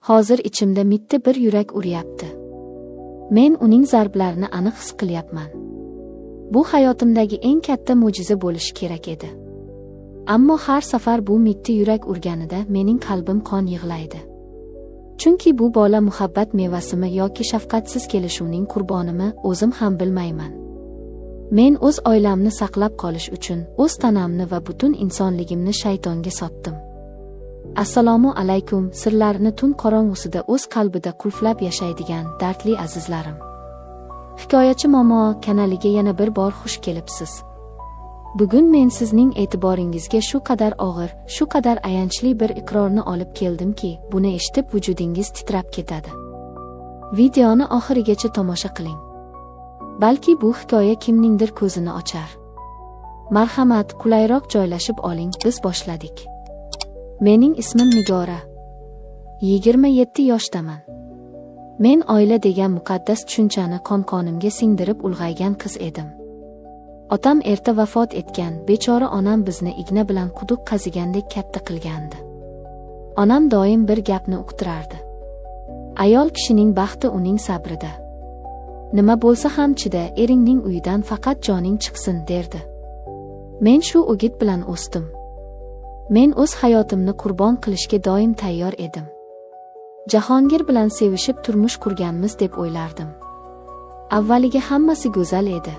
Hozir ichimda mitti bir yurak uryapti. Men uning zarblarini aniq his qilyapman. Bu hayotimdagi eng katta mo'jiza bo'lishi kerak edi. Ammo har safar bu mitti yurak urganida mening qalbim qon yig'laydi. Chunki bu bola muhabbat mevasimi yoki shafqatsiz kelishuvning qurbonimi o'zim ham bilmayman. Men o'z oilamni saqlab qolish uchun o'z tanamni va butun insonligimni shaytonga sotdim. Assalomu alaykum, sirlarini tun qorong'usida o'z qalbida qulflab yashaydigan dardli azizlarim. Hikoyachi Momo kanaliga yana bir bor xush kelibsiz. Bugun men sizning e'tiboringizga shu qadar og'ir, shu qadar ayanchli bir iqrorni olib keldimki, buni eshitib vujudingiz titrab ketadi. Videoni oxirigacha tomosha qiling. Balki bu hikoya kimningdir ko'zini ochar. Marhamat, qulayroq joylashib oling, biz boshladik. Mening ismim Nigora. 27 yoshdaman. Men oila degan muqaddas tushunchani qon-qonimga singdirib ulg'aygan qiz edim. Otam erta vafot etgan, bechora onam bizni igna bilan quduq qazigandek katta qilgandi. Onam doim bir gapni uqtirardi. Ayol kishining baxti uning sabrida. Nima bo'lsa ham chida, eringning uyidan faqat joning chiqsin derdi. Men shu o'git bilan o'sdim. Men o'z hayotimni qurbon qilishga doim tayyor edim. Jahongir bilan sevishib turmush qurganmiz deb o'ylardim. Avvaliga hammasi go'zal edi.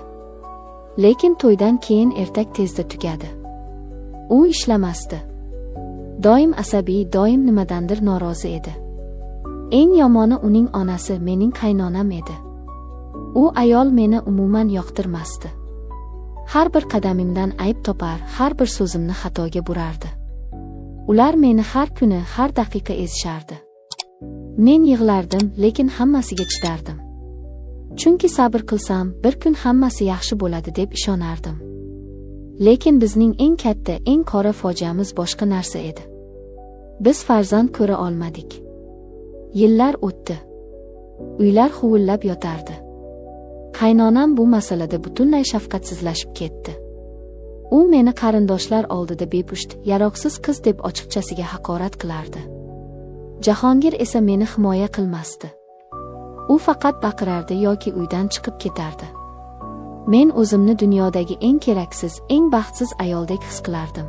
Lekin to'ydan keyin ertak tezda tugadi. U ishlamasdi. Doim asabiy, doim nimadandir norozi edi. Eng yomoni uning onasi mening qaynonam edi. U ayol meni umuman yoqtirmasdi. Har bir qadamimdan ayb topar, har bir so'zimni xatoga burardi. Ular meni har kuni, har daqiqa ezishardi. Men yig'lardim, lekin hammasiga chidardim. Chunki sabr qilsam, bir kun hammasi yaxshi bo'ladi deb ishonardim. Lekin bizning eng katta, eng qora fojiamiz boshqa narsa edi. Biz farzand ko'ra olmadik. Yillar o'tdi. Uylar huvillab yotardi. Qaynonam bu masalada butunlay shafqatsizlashib ketdi. U meni qarindoshlar oldida bepusht, yaroqsiz qiz deb ochiqchasiga haqorat qilardi. Jahongir esa meni himoya qilmasdi. U faqat baqirardi yoki uydan chiqib ketardi. Men o'zimni dunyodagi eng keraksiz, eng baxtsiz ayoldek his qilardim.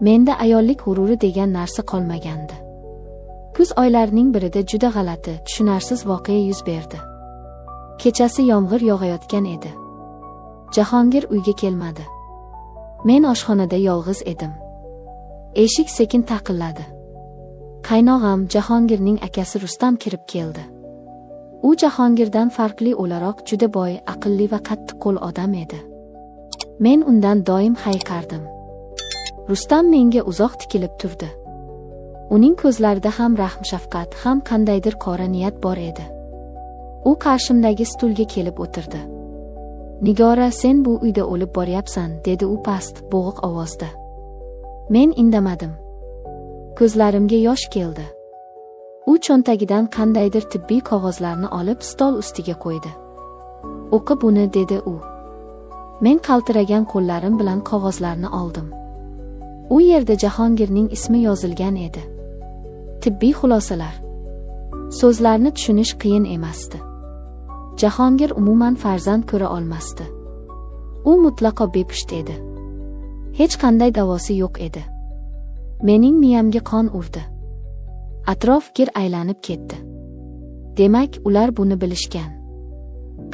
Menda ayollik g'ururi degan narsa qolmagandi. Kuz oylarining birida juda g'alati, tushunarsiz voqea yuz berdi. Kechasi yomg'ir yog'ayotgan edi. Jahongir uyga kelmadi. Men oshxonada yolg'iz edim. Eshik sekin taqilladi. Qaynog'am, Jahongirning akasi Rustam kirib keldi. U Jahongirdan farqli o'laroq juda boy, aqlli va qattiqqo'l odam edi. Men undan doim hayiqardim. Rustam menga uzoq tikilib turdi. Uning ko'zlarida ham rahm-shafqat, ham qandaydir qora niyat bor edi. U qarshimdagi stulga kelib o'tirdi. "Nigora, sen bu uyda o'lib boryapsan", dedi u past, bo'g'iq ovozda. Men indamadim. Ko'zlarimga yosh keldi. U cho'ntagidan qandaydir tibbiy qog'ozlarni olib stol ustiga qo'ydi. "O'qi buni", dedi u. Men qaltiragan qo'llarim bilan qog'ozlarni oldim. U yerda Jahongirning ismi yozilgan edi. Tibbiy xulosalar. So'zlarni tushunish qiyin emasdi. Jahongir umuman farzand ko'ra olmasdi. U mutlaqo bepusht edi. Hech qanday davosi yo'q edi. Mening miyamga qon urdi. Atrof gir aylanib ketdi. Demak, ular buni bilishgan.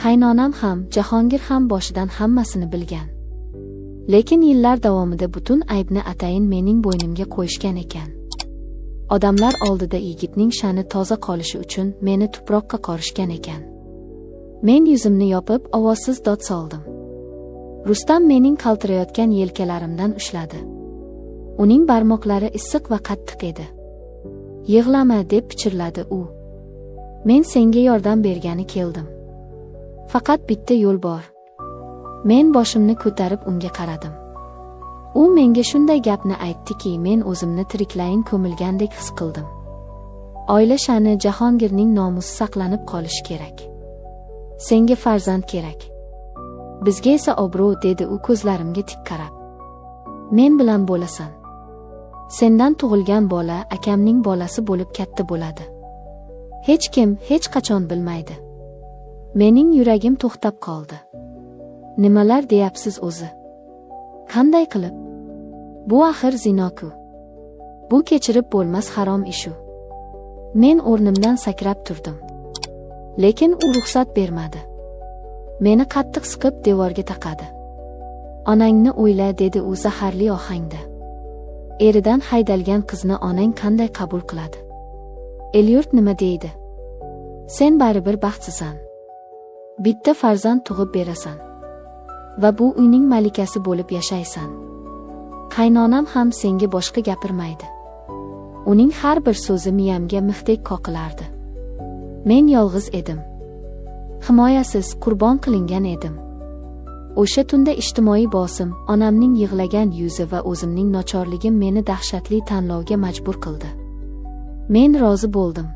Qaynonam ham, Jahongir ham boshidan hammasini bilgan. Lekin yillar davomida butun aybni atayin mening bo'ynimga qo'yishgan ekan. Odamlar oldida yigitning sha'ni toza qolishi uchun meni tuproqqa qorishgan ekan. Men yuzimni yopib, ovozsiz dod soldim. Rustam mening qaltirayotgan yelkalarimdan ushladi. Uning barmoqlari issiq va qattiq edi. "Yig'lama", deb pichirladi u. "Men senga yordam bergani keldim. Faqat bitta yo'l bor." Men boshimni ko'tarib unga qaradim. U menga shunday gapni aytdiki, men o'zimni tiriklayin ko'milgandek his qildim. Oila sha'ni, Jahongirning nomusi saqlanib qolishi kerak. Senga farzand kerak. Bizga esa obro', dedi u ko'zlarimga tik qarab. Men bilan bo'lasan. Sendan tug'ilgan bola akamning bolasi bo'lib katta bo'ladi. Hech kim hech qachon bilmaydi. Mening yuragim to'xtab qoldi. Nimalar deyapsiz o'zi? Qanday qilib? Bu axir zino-ku. Bu kechirib bo'lmas harom ish-u. Men o'rnimdan sakrab turdim. Lekin u ruxsat bermadi. Meni qattiq siqib devorga taqadi. Onangni o'yla, dedi u zaharli ohangda. Eridan haydalgan qizni onang qanday qabul qiladi? El-yurt nima deydi? Sen baribir baxtsizsan. Bitta farzand tug'ib berasan va bu uyning malikasi bo'lib yashaysan. Qaynonam ham senga boshqa gapirmaydi. Uning har bir so'zi miyamga mixdek qoqilardi. Men yolg'iz edim. Himoyasiz, qurbon qilingan edim. O'sha tunda ijtimoiy bosim, onamning yig'lagan yuzi va o'zimning nochorligim meni dahshatli tanlovga majbur qildi. Men rozi bo'ldim.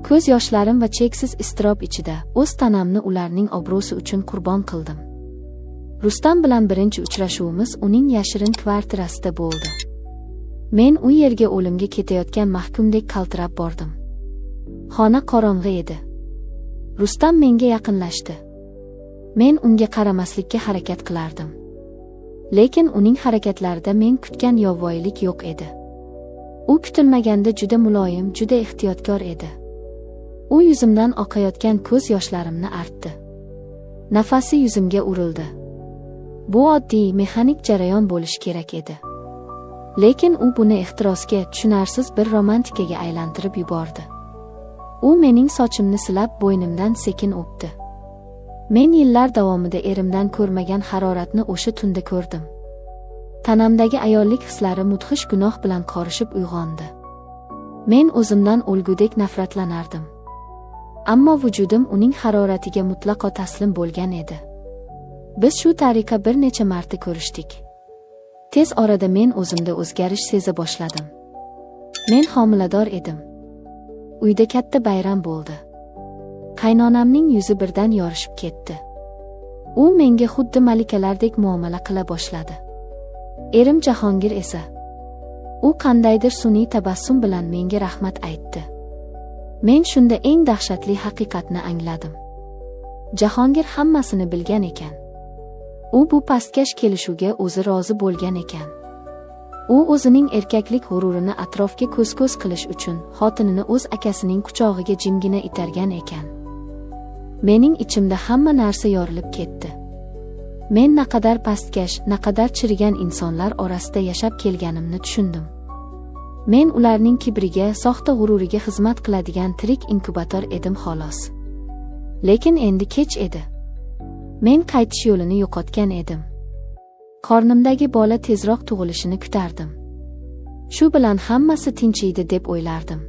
Ko'z yoshlarim va cheksiz iztirob ichida o'z tanamni ularning obro'si uchun qurbon qildim. Rustam bilan birinchi uchrashuvimiz uning yashirin kvartirasida bo'ldi. Men u yerga o'limga ketayotgan mahkumdek qaltirab bordim. Xona qorong'i edi. Rustam menga yaqinlashdi. Men unga qaramaslikka harakat qilardim. Lekin uning harakatlarida men kutgan yovvoyilik yo'q edi. U kutilmaganda juda muloyim, juda ehtiyotkor edi. U yuzimdan oqayotgan ko'z yoshlarimni artdi. Nafasi yuzimga urildi. Bu oddiy, mexanik jarayon bo'lishi kerak edi. Lekin u buni ehtirosga, tushunarsiz bir romantikaga aylantirib yubordi. U mening sochimni silab bo'ynimdan sekin o'pdi. Men yillar davomida erimdan ko'rmagan haroratni o'sha tunda ko'rdim. Tanamdagi ayollik hislari mudhish gunoh bilan qorishib uyg'ondi. Men o'zimdan o'lgudek nafratlanardim. Ammo vujudim uning haroratiga mutlaqo taslim bo'lgan edi. Biz shu tariqa bir necha marta ko'rishdik. Tez orada men o'zimda o'zgarish seza boshladim. Men homilador edim. Uyda katta bayram bo'ldi. Qaynonamning yuzi birdan yorishib ketdi. U menga xuddi malikalardek muomala qila boshladi. Erim Jahongir esa u qandaydir sun'iy tabassum bilan menga rahmat aytdi. Men shunda eng dahshatli haqiqatni angladim. Jahongir hammasini bilgan ekan. U bu pastkash kelishuvga o'zi rozi bo'lgan ekan. U o'zining erkaklik g'ururini atrofga ko'z-ko'z qilish uchun xotinini o'z akasining quchog'iga jimgina itargan ekan. Mening ichimda hamma narsa yorilib ketdi. Men naqadar pastkash, naqadar chirigan insonlar orasida yashab kelganimni tushundim. Men ularning kibriga, soxta g'ururiga xizmat qiladigan tirik inkubator edim xolos. Lekin endi kech edi. Men qaytish yo'lini yo'qotgan edim. Qornimdagi bola tezroq tug'ilishini kutardim. Shu bilan hammasi tinchiydi deb o'ylardim.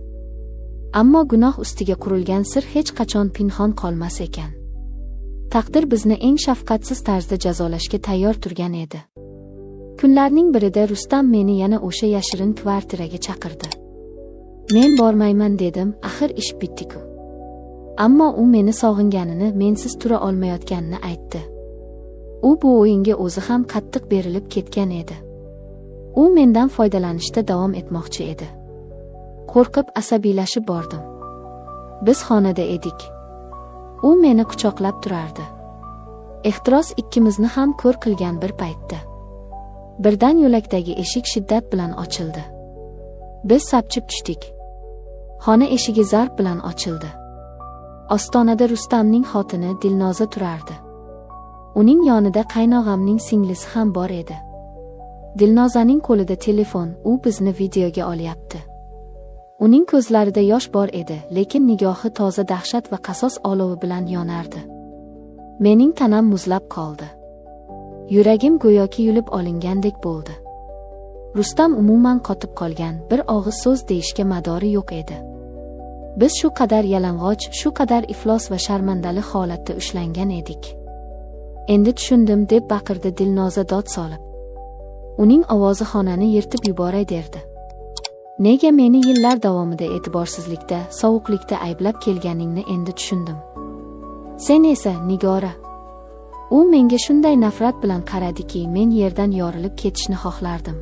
Ammo gunoh ustiga qurilgan sir hech qachon pinhon qolmas ekan. Taqdir bizni eng shafqatsiz tarzda jazolashga tayyor turgan edi. Kunlarning birida Rustam meni yana o'sha yashirin kvartiraga chaqirdi. Men bormayman dedim, axir ish bitdi-ku. Ammo u meni sog'inganini, mensiz tura olmayotganini aytdi. U bu o'yinga o'zi ham qattiq berilib ketgan edi. U mendan foydalanishda davom etmoqchi edi. Qo'rqib asabiylashib bordim. Biz xonada edik. U meni quchoqlab turardi. Ehtiros ikkimizni ham ko'r qilgan bir paytda. Birdan yo'lakdagi eshik shiddat bilan ochildi. Biz sapchib tushdik. Xona eshigi zarb bilan ochildi. Ostonada Rustamning xotini Dilnoza turardi. Uning yonida qaynog'amning singlisi ham bor edi. Dilnozaning qo'lida telefon, u bizni videoga olyapti. Uning ko'zlarida yosh bor edi, lekin nigohi toza dahshat va qasos olovi bilan yonardi. Mening tanam muzlab qoldi. Yuragim go'yoki yulib olingandek bo'ldi. Rustam umuman qotib qolgan, bir og'iz so'z deyishga madori yo'q edi. Biz shu qadar yalang'och, shu qadar iflos va sharmandali holatda ushlangan edik. Endi tushundim, deb baqirdi Dilnoza dod solib. Uning ovozi xonani yirtib yuboray derdi. Nega meni yillar davomida e'tiborsizlikda, sovuqlikda ayblab kelganingni endi tushundim. Sen esa, Nigora. U menga shunday nafrat bilan qaradiki, men yerdan yorilib ketishni xohlardim.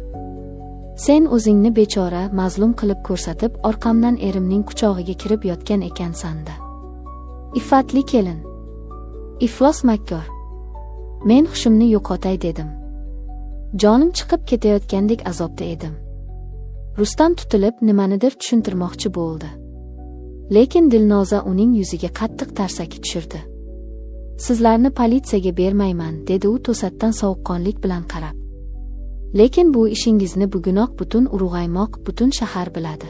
Sen o'zingni bechora, mazlum qilib ko'rsatib, orqamdan erimning quchog'iga kirib yotgan ekansan-da. Iffatli kelin. Iflos makkor. Men hushimni yo'qotay dedim. Jonim chiqib ketayotgandek azobda edim. Rustam tutilib nimanidir tushuntirmoqchi bo'ldi. Lekin Dilnoza uning yuziga qattiq tarsaki tushirdi. Sizlarni politsiyaga bermayman, dedi u to'satdan sovuqqonlik bilan qarab. Lekin bu ishingizni bugunoq butun Urug'aymoq, butun shahar biladi.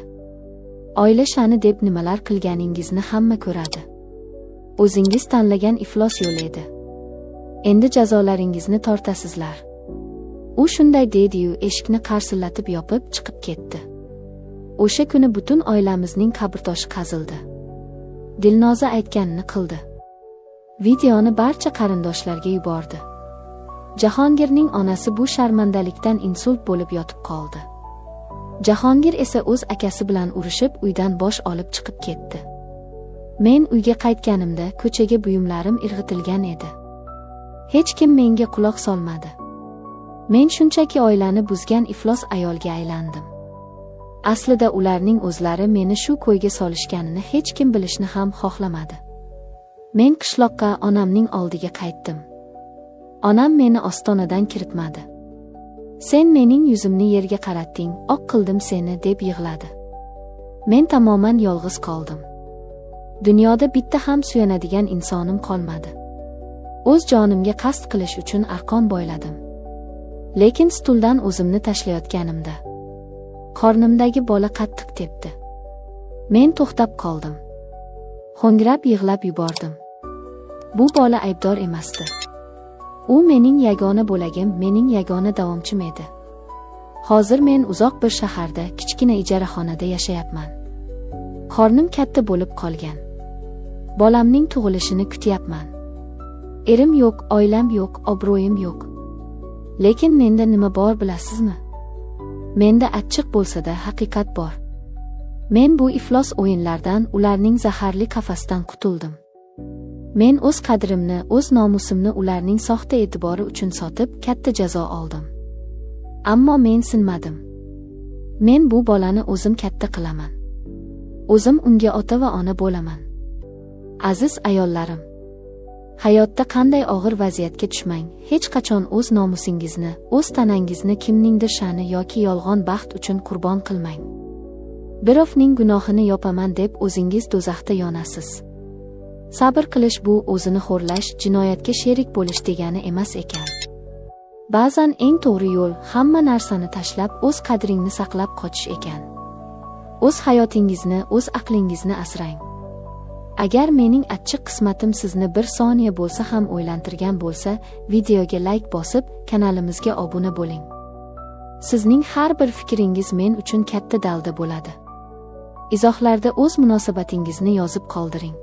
Oila sha'ni deb nimalar qilganingizni hamma ko'radi. O'zingiz tanlagan iflos yo'l edi. Endi jazolaringizni tortasizlar. U shunday dedi-yu, eshikni qarsillatib yopib chiqib ketdi. O'sha kuni butun oilamizning qabrtoshi qazildi. Dilnoza aytganini qildi. Videoni barcha qarindoshlarga yubordi. Jahongirning onasi bu sharmandalikdan insult bo'lib yotib qoldi. Jahongir esa o'z akasi bilan urushib uydan bosh olib chiqib ketdi. Men uyga qaytganimda ko'chaga buyumlarim irg'itilgan edi. Hech kim menga quloq solmadi. Men shunchaki oilani buzgan iflos ayolga aylandim. Aslida ularning o'zlari meni shu ko'yga solishganini hech kim bilishni ham xohlamadi. Men qishloqqa onamning oldiga qaytdim. Onam meni ostonadan kiritmadi. Sen mening yuzimni yerga qaratding, oq qildim seni, deb yig'ladi. Men tamoman yolg'iz qoldim. Dunyoda bitta ham suyanadigan insonim qolmadi. O'z jonimga qasd qilish uchun arqon boyladim. Lekin stuldan o'zimni tashlayotganimda qornimdagi bola qattiq tepdi. Men to'xtab qoldim. Ho'ngrab yig'lab yubordim. Bu bola aybdor emasdi. U mening yagona bo'lagim, mening yagona davomchim edi. Hozir men uzoq bir shaharda, kichkina ijaraxonada yashayapman. Qornim katta bo'lib qolgan. Bolamning tug'ilishini kutyapman. Erim yo'q, oilam yo'q, obro'yim yo'q. Lekin menda nima bor bilasizmi? Menda achchiq bo'lsa-da haqiqat bor. Men bu iflos o'yinlardan, ularning zaharli qafasdan qutuldim. Men o'z qadrimni, o'z nomusimni ularning soxta e'tibori uchun sotib, katta jazo oldim. Ammo men sinmadim. Men bu bolani o'zim katta qilaman. O'zim unga ota va ona bo'laman. Aziz ayollarim, hayotda qanday og'ir vaziyatga tushmang, hech qachon o'z nomusingizni, o'z tanangizni kimningdir sha'ni yoki yolg'on baxt uchun qurbon qilmang. Birovning gunohini yopaman deb o'zingiz do'zaxda yonasiz. Sabr qilish bu o'zini xo'rlash, jinoyatga sherik bo'lish degani emas ekan. Ba'zan eng to'g'ri yo'l hamma narsani tashlab, o'z qadringni saqlab qochish ekan. O'z hayotingizni, o'z aqlingizni asrang. Agar mening achchiq qismatim sizni bir soniya bo'lsa ham o'ylantirgan bo'lsa, videoga like bosib, kanalimizga obuna bo'ling. Sizning har bir fikringiz men uchun katta dalda bo'ladi. Izohlarda o'z munosabatingizni yozib qoldiring.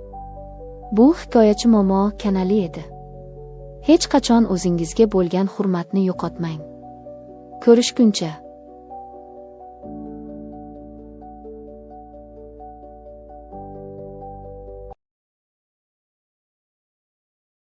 Bu Hikoyachi Momo kanali edi. Hech qachon o'zingizga bo'lgan hurmatni yo'qotmang. Ko'rishguncha.